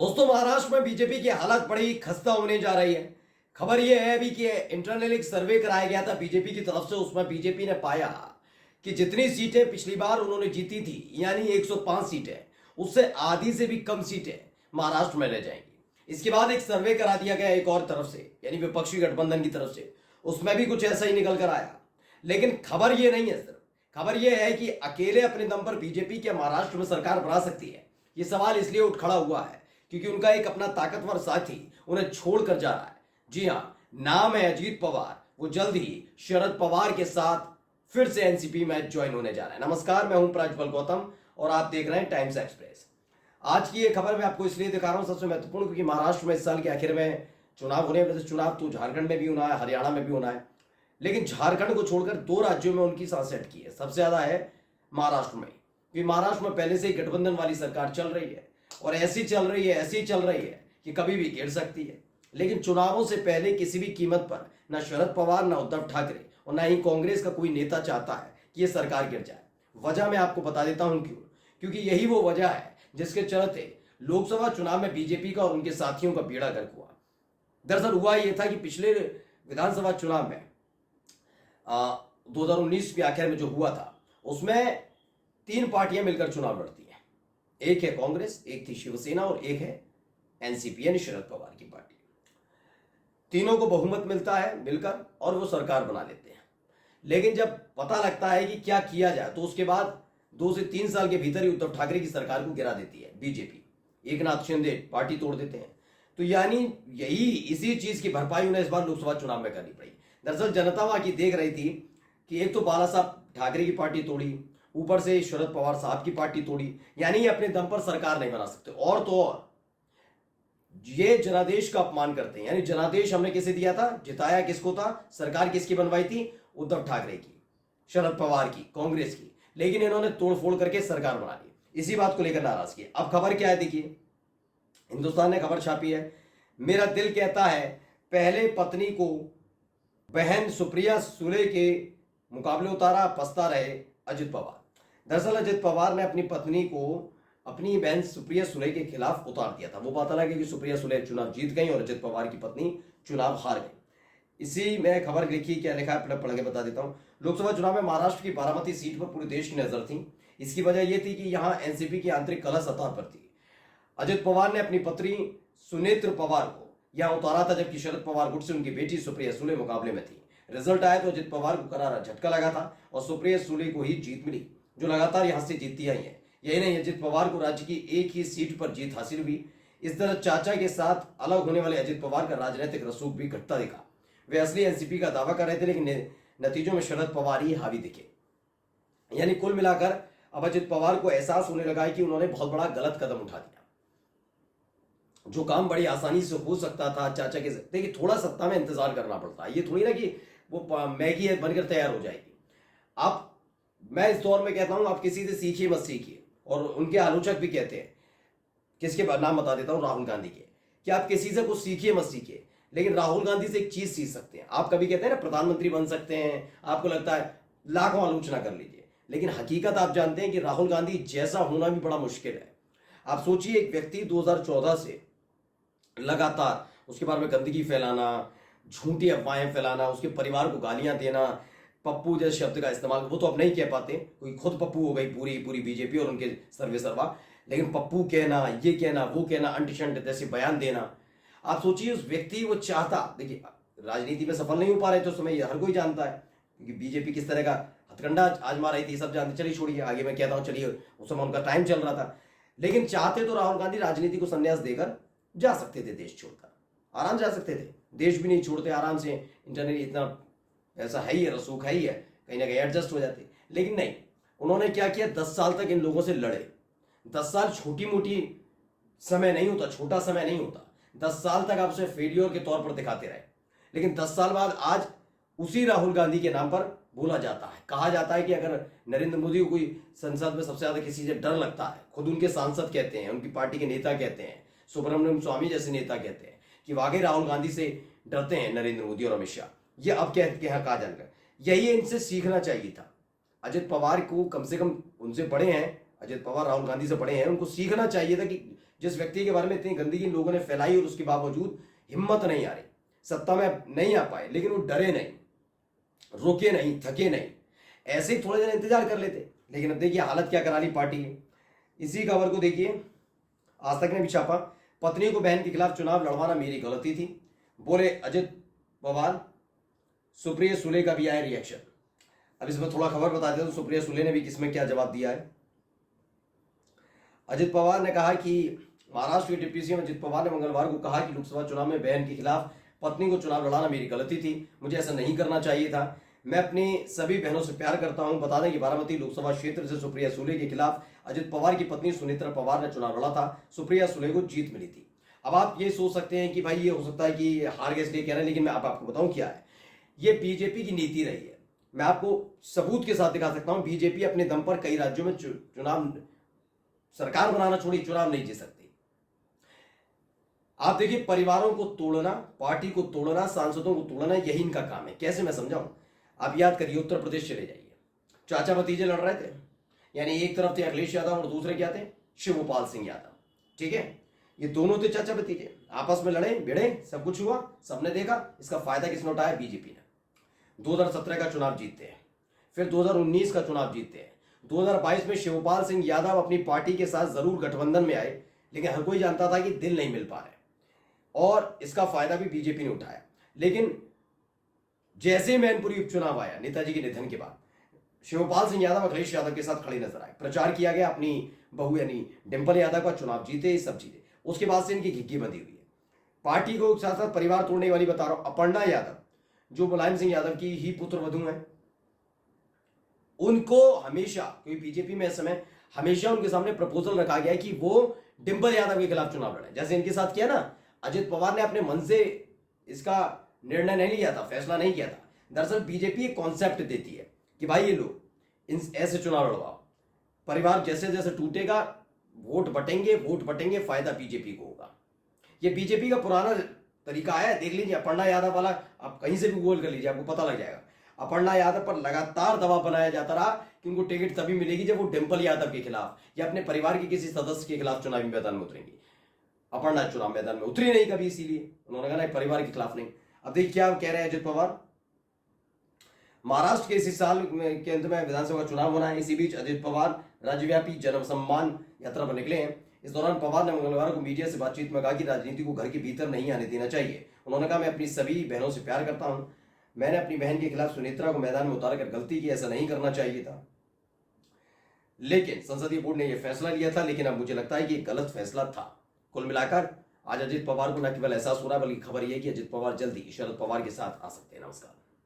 दोस्तों, महाराष्ट्र में बीजेपी की हालत बड़ी खस्ता होने जा रही है। खबर यह है अभी कि इंटरनल एक सर्वे कराया गया था बीजेपी की तरफ से। उसमें बीजेपी ने पाया कि जितनी सीटें पिछली बार उन्होंने जीती थी, यानी 105 सीटें, उससे आधी से भी कम सीटें महाराष्ट्र में रह जाएंगी। इसके बाद एक सर्वे करा दिया गया एक और तरफ से, यानी विपक्षी गठबंधन की तरफ से। उसमें भी कुछ ऐसा ही निकल कर आया। लेकिन खबर यह नहीं है, सिर्फ खबर यह है कि अकेले अपने दम पर बीजेपी क्या महाराष्ट्र में सरकार बना सकती है। यह सवाल इसलिए उठ खड़ा हुआ है क्योंकि उनका एक अपना ताकतवर साथी उन्हें छोड़कर जा रहा है। जी हां, नाम है अजीत पवार। वो जल्द ही शरद पवार के साथ फिर से एनसीपी में ज्वाइन होने जा रहा है। नमस्कार, मैं हूं प्रज्वल गौतम और आप देख रहे हैं टाइम्स एक्सप्रेस। आज की ये खबर मैं आपको इसलिए दिखा रहा हूं, सबसे महत्वपूर्ण, क्योंकि महाराष्ट्र में इस साल के आखिर में चुनाव होने हैं। चुनाव तो झारखंड में भी होना है, हरियाणा में भी होना है, लेकिन झारखंड को छोड़कर दो राज्यों में उनकी सांस अटकी है। सबसे ज्यादा है महाराष्ट्र में, क्योंकि महाराष्ट्र में पहले से ही गठबंधन वाली सरकार चल रही है और ऐसी चल रही है कि कभी भी गिर सकती है। लेकिन चुनावों से पहले किसी भी कीमत पर न शरद पवार, न उद्धव ठाकरे और न ही कांग्रेस का कोई नेता चाहता है कि यह सरकार गिर जाए। वजह मैं आपको बता देता हूं क्यों। क्योंकि यही वो वजह है जिसके चलते लोकसभा चुनाव में बीजेपी का और उनके साथियों का बेड़ा गर्क हुआ। दरअसल हुआ यह था कि पिछले विधानसभा चुनाव में 2019 के आखिर में जो हुआ था, उसमें तीन पार्टियां मिलकर चुनाव लड़ती हैं। एक है कांग्रेस, एक थी शिवसेना और एक है एनसीपी यानी शरद पवार की पार्टी। तीनों को बहुमत मिलता है मिलकर और वो सरकार बना लेते हैं। लेकिन जब पता लगता है कि क्या किया जाए, तो उसके बाद 2 से 3 साल के भीतर ही उद्धव ठाकरे की सरकार को गिरा देती है बीजेपी। एकनाथ शिंदे पार्टी तोड़ देते हैं। तो यानी इसी चीज की भरपाई उन्हें इस बार लोकसभा चुनाव में करनी पड़ी। दरअसल जनता वहां की देख रही थी कि एक तो बाला साहब ठाकरे की पार्टी तोड़ी, ऊपर से शरद पवार साहब की पार्टी तोड़ी, यानी अपने दम पर सरकार नहीं बना सकते। और तो और ये जनादेश का अपमान करते हैं। यानी जनादेश हमने किसे दिया था, जिताया किसको था, सरकार किसकी बनवाई थी, उद्धव ठाकरे की, शरद पवार की, कांग्रेस की। लेकिन इन्होंने तोड़फोड़ करके सरकार बना ली। इसी बात को लेकर नाराज किए। अब खबर क्या है, देखिए, हिंदुस्तान ने खबर छापी है, मेरा दिल कहता है पहले पत्नी को बहन सुप्रिया सुले के मुकाबले उतारा, पछता रहे अजित पवार। दरअसल अजित पवार ने अपनी पत्नी को अपनी बहन सुप्रिया सुले के खिलाफ उतार दिया था। वो पता लगा कि सुप्रिया सुले चुनाव जीत गई और अजित पवार की पत्नी चुनाव हार गई। इसी में खबर लिखी, क्या लिखा है पढ़ के बता देता हूं। लोकसभा चुनाव में महाराष्ट्र की बारामती सीट पर पूरे देश की नजर थी। इसकी वजह यह थी कि यहां एनसीपी की आंतरिक कलह सतह पर थी। अजित पवार ने अपनी पत्नी सुनेत्र पवार को यहां उतारा था, जबकि शरद पवार गुट से उनकी बेटी सुप्रिया सुले मुकाबले में थी। रिजल्ट आया तो अजित पवार को करारा झटका लगा था और सुप्रिया सुले को ही जीत मिली, जो लगातार यहां से जीतती आई है। यही नहीं, अजित पवार को राज्य की एक ही सीट पर जीत हासिल हुई। इस तरह चाचा के साथ अलग होने वाले अजित पवार का राजनीतिक रसूख भी घटता दिखा। वे असली एनसीपी का दावा कर रहे थे, लेकिन नतीजों में शरद पवार ही हावी दिखे। यानी कुल मिलाकर अब अजित पवार को एहसास होने लगा है कि उन्होंने बहुत बड़ा गलत कदम उठा दिया। जो काम बड़ी आसानी से हो सकता था चाचा के, देखिए, थोड़ा सत्ता में इंतजार करना पड़ता है। ये थोड़ी ना कि वो मैगी बनकर तैयार हो जाएगी। आप, मैं इस दौर में कहता हूं, आप किसी से सीखिए मत सीखिए। और उनके आलोचक भी कहते हैं, किसके नाम बता देता हूं, राहुल गांधी के, कि आप किसी से कुछ सीखिए मत सीखिए, लेकिन राहुल गांधी से एक चीज सीख सकते हैं। आप कभी कहते हैं ना प्रधानमंत्री बन सकते हैं, आपको लगता है लाखों आलोचना कर लीजिए, लेकिन हकीकत आप जानते हैं कि राहुल गांधी जैसा होना भी बड़ा मुश्किल है। आप सोचिए, एक व्यक्ति 2014 से लगातार उसके बारे में गंदगी फैलाना, झूठी अफवाहें फैलाना, उसके परिवार को गालियां देना, पप्पू जैसे शब्द का इस्तेमाल, वो तो अब नहीं कह पाते, कोई खुद पप्पू हो गई पूरी बीजेपी और उनके सर्वे सर्वा, लेकिन पप्पू कहना, ये कहना, वो कहना, अंट शंट जैसे बयान देना। आप सोचिए, उस व्यक्ति वो चाहता, देखिए, राजनीति में सफल नहीं हो पा रहे तो समय हर कोई जानता है, क्योंकि बीजेपी किस तरह का हथकंडा आजमा रही थी, सब जानते। चलिए छोड़िए, आगे मैं कहता हूं, चलिए, उस समय उनका टाइम चल रहा था। लेकिन चाहते तो राहुल गांधी राजनीति को संन्यास देकर जा सकते थे, देश छोड़कर आराम जा सकते थे। देश भी नहीं छोड़ते, आराम से, इंटरनेट इतना ऐसा है ही है, रसूख है ही है, कहीं ना कहीं एडजस्ट हो जाते। लेकिन नहीं, उन्होंने क्या किया, 10 साल तक इन लोगों से लड़े। 10 साल छोटी मोटी समय नहीं होता, छोटा समय नहीं होता। 10 साल तक आप उसे फेलियर के तौर पर दिखाते रहे। लेकिन 10 साल बाद आज उसी राहुल गांधी के नाम पर बोला जाता है, कहा जाता है कि अगर नरेंद्र मोदी को कोई संसद में सबसे ज्यादा किसी से डर लगता है, खुद उनके सांसद कहते हैं, उनकी पार्टी के नेता कहते हैं, सुब्रमण्यम स्वामी जैसे नेता कहते हैं कि वाकई राहुल गांधी से डरते हैं नरेंद्र मोदी और अमित शाह। ये अब कहा जाएगा, यही इनसे सीखना चाहिए था। अजित पवार को कम से कम, उनसे बड़े हैं, अजित पवार राहुल गांधी से बड़े हैं, उनको सीखना चाहिए था कि जिस व्यक्ति के बारे में इतनी गंदगी इन लोगों ने फैलाई और उसके बावजूद हिम्मत नहीं आ रही, सत्ता में नहीं आ पाए, लेकिन वो डरे नहीं, रुके नहीं, थके नहीं, ऐसे ही थोड़े दिन इंतजार कर लेते। लेकिन अब देखिए हालत क्या करा ली पार्टी ने। इसी खबर को देखिए, आज तक ने भी छापा, पत्नी को बहन के खिलाफ चुनाव लड़वाना मेरी गलती थी, बोले अजित पवार। सुप्रिया सुले का भी आया रिएक्शन। अब इसमें थोड़ा खबर बता देता हूं, सुप्रिया सुले ने भी किसमें क्या जवाब दिया है। अजित पवार ने कहा कि महाराष्ट्र के डिप्टी सीएम अजित पवार ने मंगलवार को कहा कि लोकसभा चुनाव में बहन के खिलाफ पत्नी को चुनाव लड़ाना मेरी गलती थी, मुझे ऐसा नहीं करना चाहिए था। मैं अपनी सभी बहनों से प्यार करता हूं। बता दें कि बारामती लोकसभा क्षेत्र से सुप्रिया सुले के खिलाफ अजित पवार की पत्नी सुनेत्रा पवार ने चुनाव लड़ा था। सुप्रिया सुले को जीत मिली थी। अब आप ये सोच सकते हैं कि भाई ये हो सकता है कि हार गए इसलिए कह रहे हैं, लेकिन मैं आपको बताऊं क्या है। ये बीजेपी की नीति रही है। मैं आपको सबूत के साथ दिखा सकता हूं। बीजेपी अपने दम पर कई राज्यों में चुनाव, सरकार बनाना छोड़ी चुनाव नहीं जीत सकती। आप देखिए, परिवारों को तोड़ना, पार्टी को तोड़ना, सांसदों को तोड़ना, यही इनका काम है। कैसे मैं समझाऊं? आप याद करिए, उत्तर प्रदेश चले जाइए, चाचा भतीजे लड़ रहे थे, यानी एक तरफ थे अखिलेश यादव और दूसरे क्या थे, शिवपाल सिंह यादव। ठीक है, ये दोनों थे चाचा भतीजे, आपस में लड़े भिड़े, सब कुछ हुआ, सबने देखा। इसका फायदा किसने उठाया? बीजेपी ने। 2017 का चुनाव जीतते हैं, फिर 2019 का चुनाव जीतते हैं। 2022 में शिवपाल सिंह यादव अपनी पार्टी के साथ जरूर गठबंधन में आए, लेकिन हर कोई जानता था कि दिल नहीं मिल पा रहे, और इसका फायदा भी बीजेपी ने उठाया। लेकिन जैसे मैनपुरी उपचुनाव आया नेताजी के निधन के बाद, शिवपाल सिंह यादव अखिलेश यादव के साथ खड़े नजर आए, प्रचार किया गया, अपनी बहू यानी डिंपल यादव का चुनाव जीते, सब चीजें। उसके बाद से इनकी घिग्गी बंधी हुई है। पार्टी को साथ साथ परिवार तोड़ने वाली बता रहा हूं, अपर्णा यादव जो मुलायम सिंह यादव की ही पुत्र वधू है, उनको हमेशा, क्योंकि बीजेपी में इस समय हमेशा उनके सामने प्रपोजल रखा गया है कि वो डिंपल यादव के खिलाफ चुनाव लड़े। जैसे इनके साथ किया ना, अजित पवार ने अपने मन से इसका निर्णय नहीं लिया था, फैसला नहीं किया था। दरअसल बीजेपी एक कॉन्सेप्ट देती है कि भाई ये लोग ऐसे चुनाव लड़वाओ, परिवार जैसे जैसे टूटेगा वोट बटेंगे, फायदा बीजेपी को होगा। ये बीजेपी का पुराना तरीका है। देख लीजिए अपर्णा यादव वाला, आप कहीं से भी गूगल कर लीजिए, आपको पता लग जाएगा। अपर्णा यादव पर लगातार दबाव बनाया जाता रहा कि उनको टिकट तभी मिलेगी जब वो डिंपल यादव के खिलाफ या अपने परिवार के किसी सदस्य के खिलाफ चुनावी मैदान में उतरेंगी। अपर्णा चुनाव मैदान में उतरी नहीं कभी, इसीलिए उन्होंने कहा परिवार के खिलाफ नहीं। अब देखिए क्या कह रहे हैं अजित पवार। महाराष्ट्र के इसी साल के अंत में विधानसभा चुनाव होना है। इसी बीच अजित पवार राज्यव्यापी जन सम्मान यात्रा पर निकले हैं। इस दौरान पवार ने मंगलवार को मीडिया से बातचीत में कहा कि राजनीति को घर के भीतर नहीं आने देना चाहिए। उन्होंने कहा, मैं अपनी सभी बहनों से प्यार करता हूं। मैंने अपनी बहन के खिलाफ सुनेत्रा को मैदान में उतारकर गलती की, ऐसा नहीं करना चाहिए था, लेकिन संसदीय बोर्ड ने यह फैसला लिया था। लेकिन अब मुझे लगता है कि गलत फैसला था। कुल मिलाकर आज अजित पवार को न केवल एहसास हो रहा है, बल्कि खबर यह है कि अजित पवार जल्दी शरद पवार के साथ आ सकते हैं। नमस्कार।